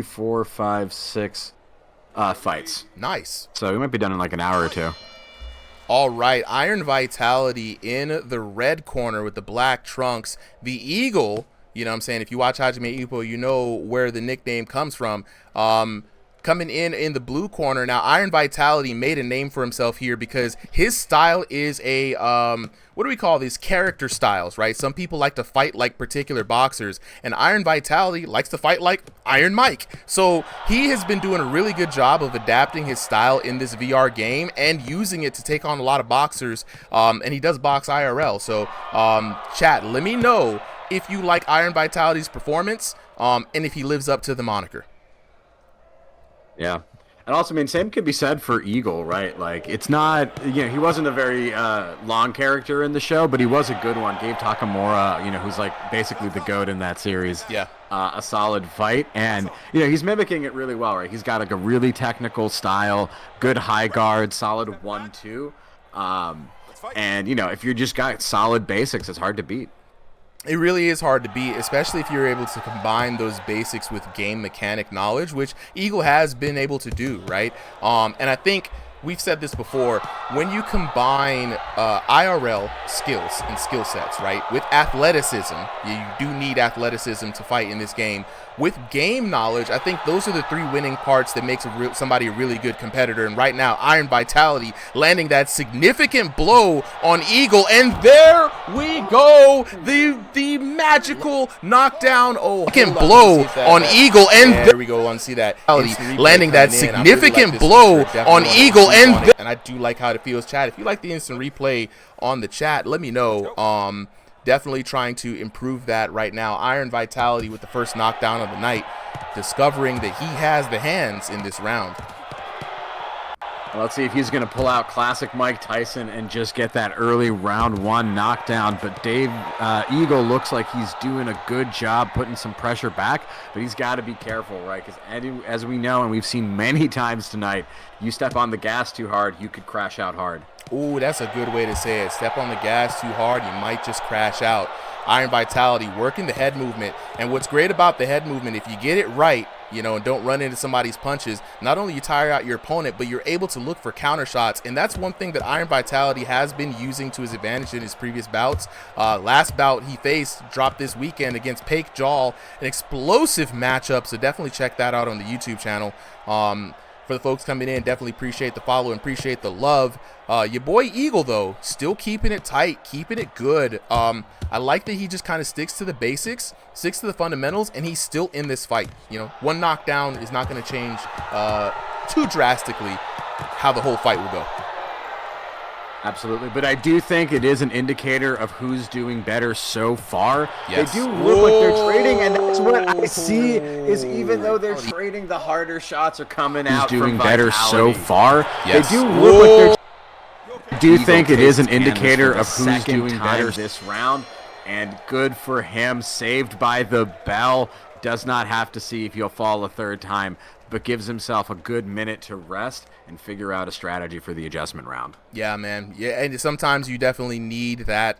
3, 4, 5, 6 fights. Nice. So we might be done in like an hour or two. All right, Iron Vitality in the red corner with the black trunks. The Eagle, you know what I'm saying? If you watch Hajime Ippo, you know where the nickname comes from. Coming in the blue corner. Now, Iron Vitality made a name for himself here because his style is a, what do we call these? Character styles, right? Some people like to fight like particular boxers, and Iron Vitality likes to fight like Iron Mike. So he has been doing a really good job of adapting his style in this VR game and using it to take on a lot of boxers, and he does box IRL. So, chat, let me know if you like Iron Vitality's performance, and if he lives up to the moniker. Yeah. And also, I mean, same could be said for Eagle, right? Like, it's not, you know, he wasn't a very long character in the show, but he was a good one. Gave Takamura, you know, who's like basically the GOAT in that series, a solid fight. And, you know, he's mimicking it really well, right? He's got like a really technical style, good high guard, solid 1-2. And, you know, if you just got solid basics, it's hard to beat. It really is hard to beat, especially if you're able to combine those basics with game mechanic knowledge, which Eagle has been able to do, right? And I think we've said this before, when you combine IRL skills and skill sets, right, with athleticism, you do need athleticism to fight in this game. With game knowledge, I think those are the three winning parts that makes somebody a really good competitor. And right now, Iron Vitality landing that significant blow on Eagle, and there we go, the magical knockdown. Oh, blow on Eagle, and there we go. Want to see that landing that significant blow on Eagle, and I do like how it feels, chat. If you like the instant replay on the chat, let me know. Definitely trying to improve that right now. Iron Vitality with the first knockdown of the night, discovering that he has the hands in this round. Well, let's see if he's going to pull out classic Mike Tyson and just get that early round 1 knockdown. But Dave Eagle looks like he's doing a good job putting some pressure back, but he's got to be careful, right? Because as we know, and we've seen many times tonight, you step on the gas too hard, you could crash out hard. Ooh, that's a good way to say it. Step on the gas too hard, you might just crash out. Iron Vitality working the head movement. And what's great about the head movement, if you get it right, you know, and don't run into somebody's punches, not only you tire out your opponent, but you're able to look for counter shots. And that's one thing that Iron Vitality has been using to his advantage in his previous bouts. Last bout he faced, dropped this weekend against Paik Jal, an explosive matchup. So definitely check that out on the YouTube channel. For the folks coming in, definitely appreciate the follow and appreciate the love. Your boy Eagle, though, still keeping it tight, keeping it good. I like that he just kind of sticks to the basics, sticks to the fundamentals, and he's still in this fight. You know, one knockdown is not going to change too drastically how the whole fight will go. Absolutely, but I do think it is an indicator of who's doing better so far. Yes. They do look like they're trading, and that's what I see is even though they're trading, the harder shots are coming out. Who's doing better so far. Yes. They do look like they're. I do think it is an indicator of who's doing better this round, and good for him. Saved by the bell. Does not have to see if he'll fall a third time, but gives himself a good minute to rest and figure out a strategy for the adjustment round. Yeah, man. Yeah, and sometimes you definitely need that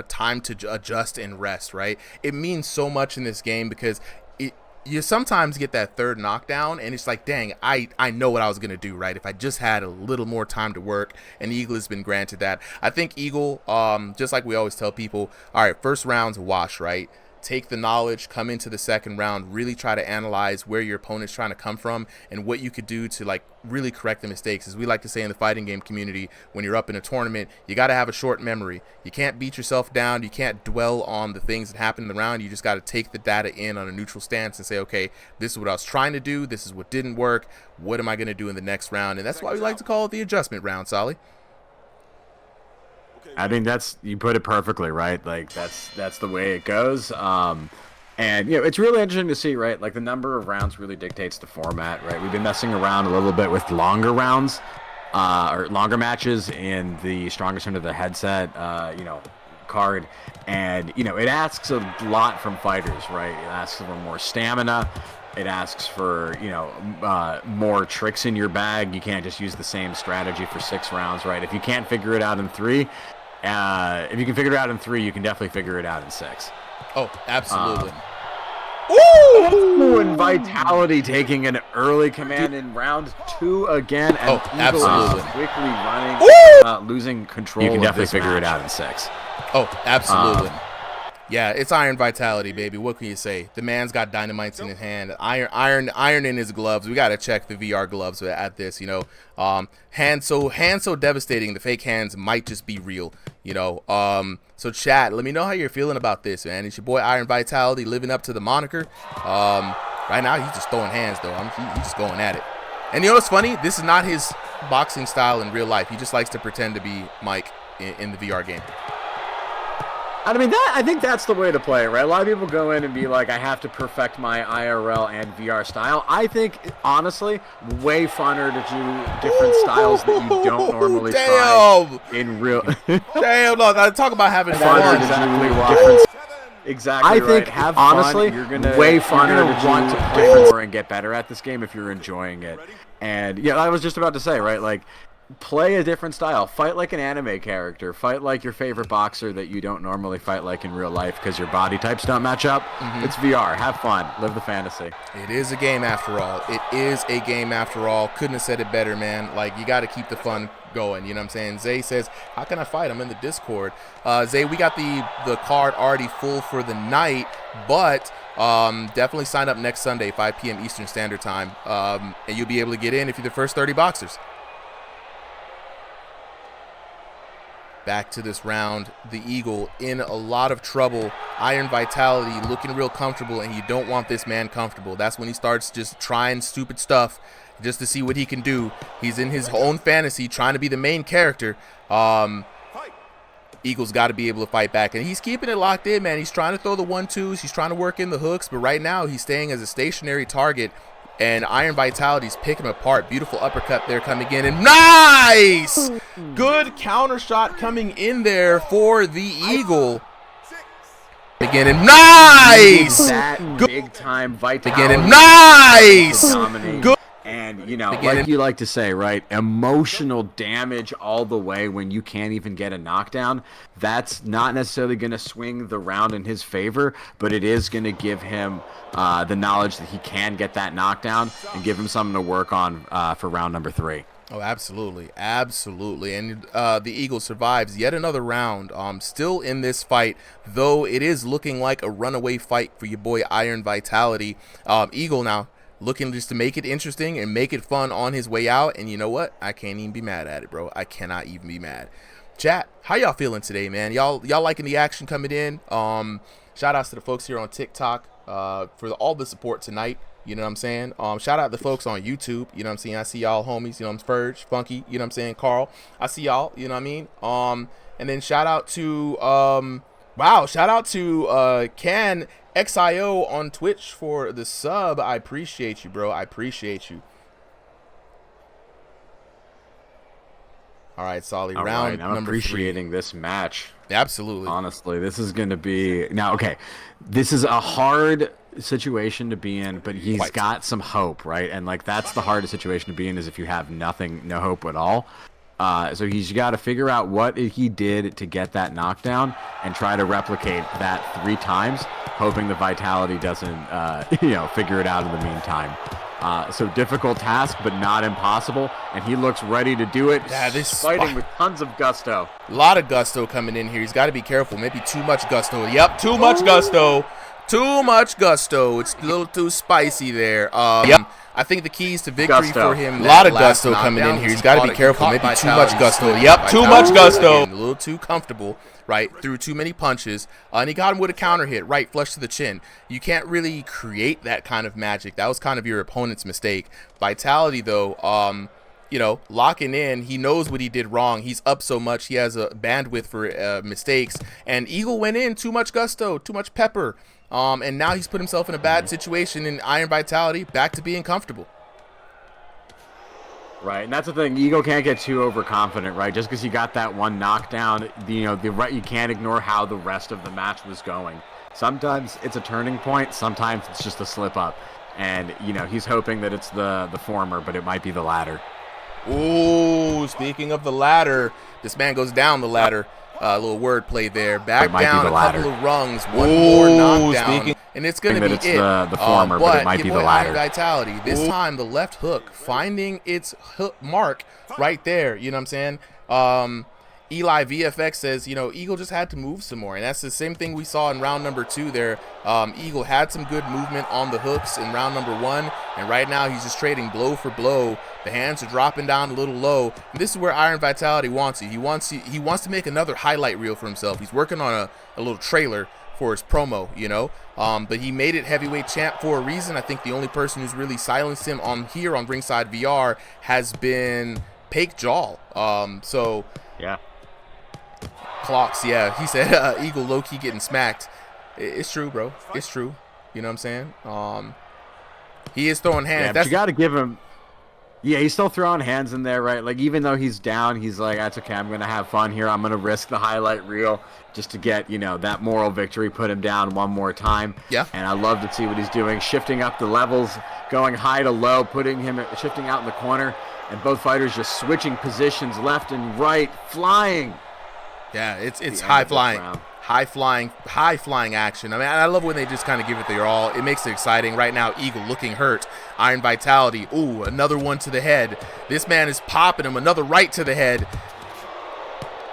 time to adjust and rest, right? It means so much in this game because you sometimes get that third knockdown and it's like, dang, I know what I was going to do, right? If I just had a little more time to work, and Eagle has been granted that. I think Eagle, just like we always tell people, all right, first round's a wash, right? Take the knowledge, come into the second round, really try to analyze where your opponent's trying to come from and what you could do to like really correct the mistakes. As we like to say in the fighting game community, when you're up in a tournament, you got to have a short memory. You can't beat yourself down. You can't dwell on the things that happen in the round. You just got to take the data in on a neutral stance and say, okay, this is what I was trying to do. This is what didn't work. What am I going to do in the next round? And that's why we like to call it the adjustment round, Solly. I think you put it perfectly, right? Like that's the way it goes. And you know, it's really interesting to see, right? Like the number of rounds really dictates the format, right? We've been messing around a little bit with longer rounds, or longer matches in the strongest under the headset, you know, card, and you know, it asks a lot from fighters, right? It asks for more stamina. It asks for, you know, more tricks in your bag. You can't just use the same strategy for 6 rounds, right? If you can't figure it out in 3, if you can figure it out in 3, you can definitely figure it out in 6. Oh, absolutely. Ooh! Ooh, and Vitality taking an early command in round 2 again, and absolutely. Quickly running, losing control. You can definitely figure it out in 6. Oh, absolutely. Yeah, it's Iron Vitality, baby. What can you say? The man's got dynamites in his hand, iron in his gloves. We gotta check the VR gloves at this, you know. Hands so devastating. The fake hands might just be real, you know. So chat, let me know how you're feeling about this, man. It's your boy Iron Vitality living up to the moniker. Right now he's just throwing hands though. He's just going at it. And you know what's funny? This is not his boxing style in real life. He just likes to pretend to be Mike in the VR game. I mean, I think that's the way to play it, right? A lot of people go in and be like, I have to perfect my IRL and VR style. I think, honestly, way funner to do different styles that you don't normally try in real. Damn, no, talk about having fun. Exactly. I think, have honestly, fun. You're gonna way funner to want to play more and get better at this game if you're enjoying it. And yeah, I was just about to say, right, like, play a different style. Fight like an anime character. Fight like your favorite boxer that you don't normally fight like in real life because your body types don't match up. It's VR. Have fun. Live the fantasy. It is a game after all. It is a game after all. Couldn't have said it better, man. Like, you got to keep the fun going. You know what I'm saying? Zay says, how can I fight? I'm in the Discord. Zay, we got the card already full for the night, but definitely sign up next Sunday, 5 p.m. Eastern Standard Time, and you'll be able to get in if you're the first 30 boxers. Back to this round, the Eagle in a lot of trouble. Iron Vitality looking real comfortable, and you don't want this man comfortable. That's when he starts just trying stupid stuff just to see what he can do. He's in his own fantasy trying to be the main character. Eagle's got to be able to fight back, and he's keeping it locked in, man. He's trying to throw the 1-2s. He's trying to work in the hooks, but right now he's staying as a stationary target. And Iron Vitality's picking him apart. Beautiful uppercut there coming in. And nice! Good counter shot coming in there for the Eagle. Beginning nice! That big time Vitality. Beginning nice! Good. And, you know, like you like to say, right, emotional damage all the way when you can't even get a knockdown. That's not necessarily going to swing the round in his favor, but it is going to give him the knowledge that he can get that knockdown and give him something to work on for round number 3. Oh, absolutely. Absolutely. And the Eagle survives yet another round. Still in this fight, though it is looking like a runaway fight for your boy Iron Vitality. Eagle now looking just to make it interesting and make it fun on his way out. And you know what? I can't even be mad at it, bro. I cannot even be mad. Chat, how y'all feeling today, man? Y'all liking the action coming in? Shout outs to the folks here on TikTok for all the support tonight. You know what I'm saying? Shout out to the folks on YouTube. You know what I'm saying? I see y'all homies. You know, I'm Ferge, Funky. You know what I'm saying? Carl. I see y'all. You know what I mean? And then shout out to shout out to Can XIO on Twitch for the sub. I appreciate you, bro. I appreciate you. All right, Solly. Round I'm number appreciating 3. this match. Absolutely. Honestly, this is going to be now. Okay, this is a hard situation to be in, but he's got some hope, right? And like that's the hardest situation to be in is if you have no hope at all. So he's got to figure out what he did to get that knockdown and try to replicate that 3 times, hoping the Vitality doesn't, figure it out in the meantime. So difficult task, but not impossible, and he looks ready to do it. Yeah, this fighting with tons of gusto. A lot of gusto coming in here. He's got to be careful. Maybe too much gusto. Yep, too much gusto. Too much gusto. It's a little too spicy there. Yep. I think the keys to victory for him. A lot of gusto coming in here. He's got to be careful. Maybe too much gusto. Yep, too much gusto. A little too comfortable, right? Threw too many punches. And he got him with a counter hit, right flush to the chin. You can't really create that kind of magic. That was kind of your opponent's mistake. Vitality, though, locking in. He knows what he did wrong. He's up so much. He has a bandwidth for mistakes. And Eagle went in. Too much gusto. Too much pepper. And now he's put himself in a bad situation in Iron Vitality, back to being comfortable. Right, and that's the thing. Eagle can't get too overconfident, right? Just because he got that one knockdown, you can't ignore how the rest of the match was going. Sometimes it's a turning point. Sometimes it's just a slip up. And, he's hoping that it's the former, but it might be the latter. Ooh, speaking of the ladder, this man goes down the ladder. A little wordplay there. Back down a couple of rungs. One more knockdown. and it's going to be it's the former, but it might be the latter. Vitality. This time, the left hook finding its hook mark right there. You know what I'm saying? Eli VFX says, you know, Eagle just had to move some more, and that's the same thing we saw in round number 2 there. Eagle had some good movement on the hooks in round number 1, and right now he's just trading blow for blow. The hands are dropping down a little low, and this is where Iron Vitality wants you. He wants to make another highlight reel for himself. He's working on a little trailer for his promo, you know, but he made it heavyweight champ for a reason. I think the only person who's really silenced him on Ringside VR has been Pake Jaw. So yeah. Clocks, yeah. He said Eagle low-key getting smacked. It's true, bro. It's true. You know what I'm saying? He is throwing hands. Yeah, but you got to give him. Yeah, he's still throwing hands in there, right? Like, even though he's down, he's like, that's okay. I'm going to have fun here. I'm going to risk the highlight reel just to get, you know, that moral victory, put him down one more time. Yeah. And I love to see what he's doing, shifting up the levels, going high to low, shifting out in the corner, and both fighters just switching positions left and right, flying. Yeah, it's high flying action. I mean, I love when they just kind of give it their all. It makes it exciting. Right now, Eagle looking hurt. Iron Vitality, ooh, another one to the head. This man is popping him. Another right to the head.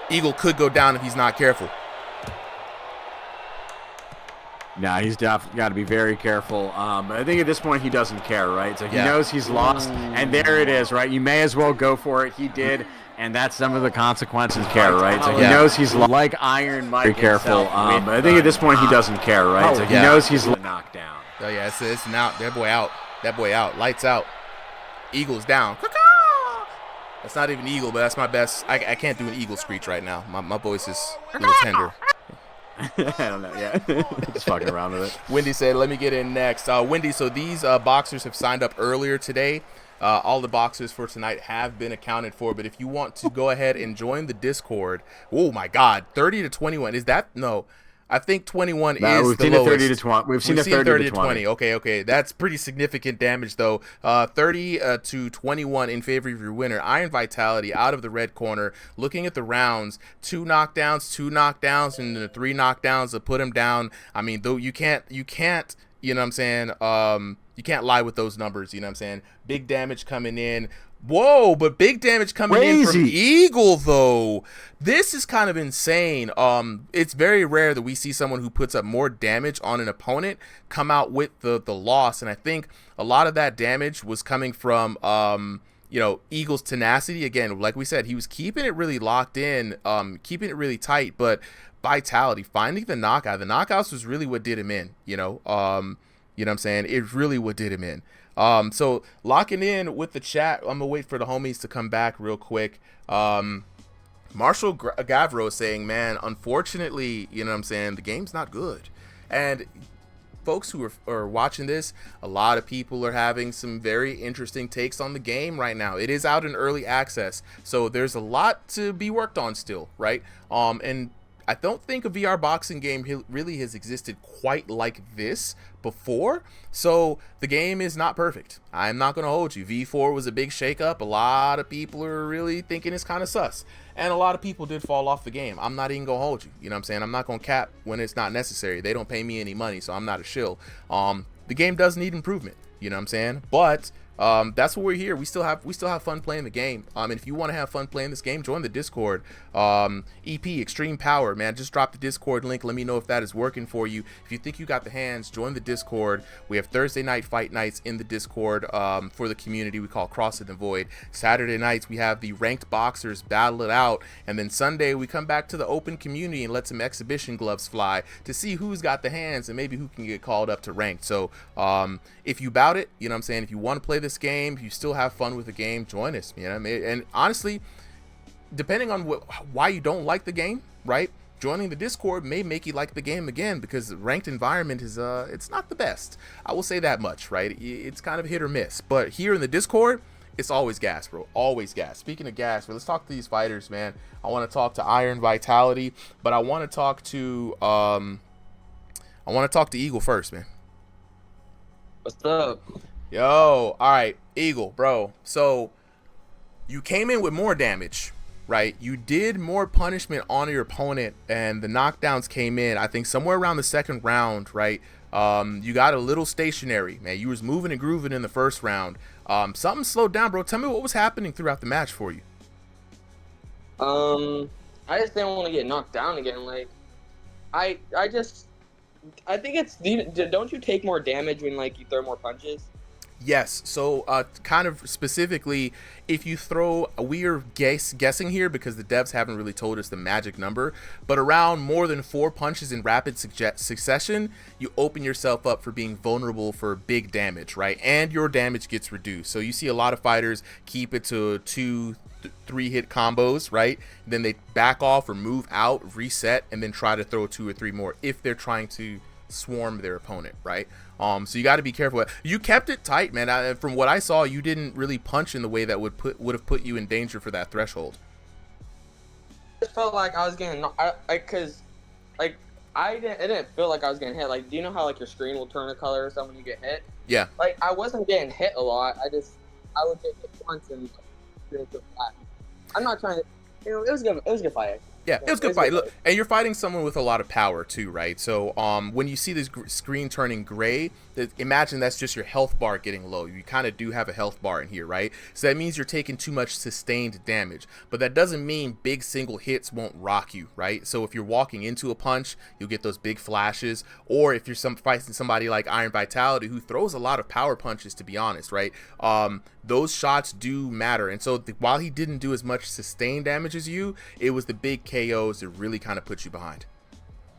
Eagle could go down if he's not careful. Nah, he's definitely got to be very careful. I think at this point he doesn't care, right? So he knows he's lost, and there it is, right? You may as well go for it. He did, and that's some of the consequences care, right? So he knows he's like Iron Mike. Very careful. I think at this point he doesn't care, right? So he knows he's knocked down. Oh yeah, it's out. That boy out. That boy out. Lights out. Eagle's down. That's not even Eagle, but that's my best. I can't do an Eagle screech right now. My voice is a little tender. I don't know, yeah. Just fucking around with it. Wendy said, let me get in next. Wendy, so these boxers have signed up earlier today. All the boxers for tonight have been accounted for, but if you want to go ahead and join the Discord, oh my God, 30 to 21. Is that? No. I think 21 is the lowest. We've seen a 30 to 20. We've seen a 30 to 20. Okay. That's pretty significant damage, though. 30 to 21 in favor of your winner. Iron Vitality out of the red corner. Looking at the rounds, 2 knockdowns, and the 3 knockdowns to put him down. I mean, though you can't. You know what I'm saying? You can't lie with those numbers. You know what I'm saying? Big damage coming in. Whoa, but big damage coming in from Eagle, though. This is kind of insane. It's very rare that we see someone who puts up more damage on an opponent come out with the loss, and I think a lot of that damage was coming from you know, Eagle's tenacity. Again, like we said, he was keeping it really locked in, keeping it really tight, but Vitality finding the knockout. The knockouts was really what did him in, you know. You know what I'm saying? It really what did him in. So locking in with the chat, I'm gonna wait for the homies to come back real quick. Marshall Gavro is saying, man, unfortunately, you know what I'm saying, the game's not good. And folks who are watching this, a lot of people are having some very interesting takes on the game right now. It is out in early access, so there's a lot to be worked on still, right? And I don't think a VR boxing game really has existed quite like this before, so the game is not perfect. I'm not going to hold you. V4 was a big shakeup. A lot of people are really thinking it's kind of sus, and a lot of people did fall off the game. I'm not even going to hold you. You know what I'm saying? I'm not going to cap when it's not necessary. They don't pay me any money, so I'm not a shill. The game does need improvement. You know what I'm saying? But that's what we're here. We still have fun playing the game. And if you want to have fun playing this game, join the Discord. EP Extreme Power, man, just drop the Discord link. Let me know if that is working for you. If you think you got the hands, join the Discord. We have Thursday night fight nights in the Discord for the community we call Cross the Void. Saturday nights we have the ranked boxers battle it out, and then Sunday we come back to the open community and let some exhibition gloves fly to see who's got the hands and maybe who can get called up to ranked. So if you bout it, you know what I'm saying, if you want to play this game, if you still have fun with the game, join us, you know what I mean? And honestly, depending on why you don't like the game, right, joining the Discord may make you like the game again, because the ranked environment is it's not the best. I will say that much, right? It's kind of hit or miss, but here in the Discord, it's always gas, bro. Always gas. Speaking of gas, let's talk to these fighters, man. I want to talk to Iron Vitality, but I want to talk to Eagle first, man. What's up? Yo, all right, Eagle, bro. So you came in with more damage, right? You did more punishment on your opponent, and the knockdowns came in, I think, somewhere around the second round, right? You got a little stationary, man. You was moving and grooving in the first round. Something slowed down, bro. Tell me what was happening throughout the match for you. I just didn't want to get knocked down again. Like, I think it's, don't you take more damage when like you throw more punches? Yes, so kind of specifically, if you throw, we are guessing here because the devs haven't really told us the magic number, but around more than 4 punches in rapid succession, you open yourself up for being vulnerable for big damage, right? And your damage gets reduced. So you see a lot of fighters keep it to 2-3 hit combos, right? Then they back off or move out, reset, and then try to throw 2 or 3 more if they're trying to swarm their opponent, right? So you got to be careful. You kept it tight, man. From what I saw, you didn't really punch in the way that would have put you in danger for that threshold. I just felt like I was getting, cause like it didn't feel like I was getting hit. Like, do you know how like your screen will turn a color or something when you get hit? Yeah. Like, I wasn't getting hit a lot. I would get hit once and like, I'm not trying to, it was a good fight. Yeah, it was a good fight. Look, and you're fighting someone with a lot of power too, right? So when you see this screen turning gray, imagine that's just your health bar getting low. You kind of do have a health bar in here, right? So that means you're taking too much sustained damage. But that doesn't mean big single hits won't rock you, right? So if you're walking into a punch, you'll get those big flashes. Or if you're fighting somebody like Iron Vitality, who throws a lot of power punches, to be honest, right? Those shots do matter. And so while he didn't do as much sustained damage as you, it was the big KOs that really kind of put you behind.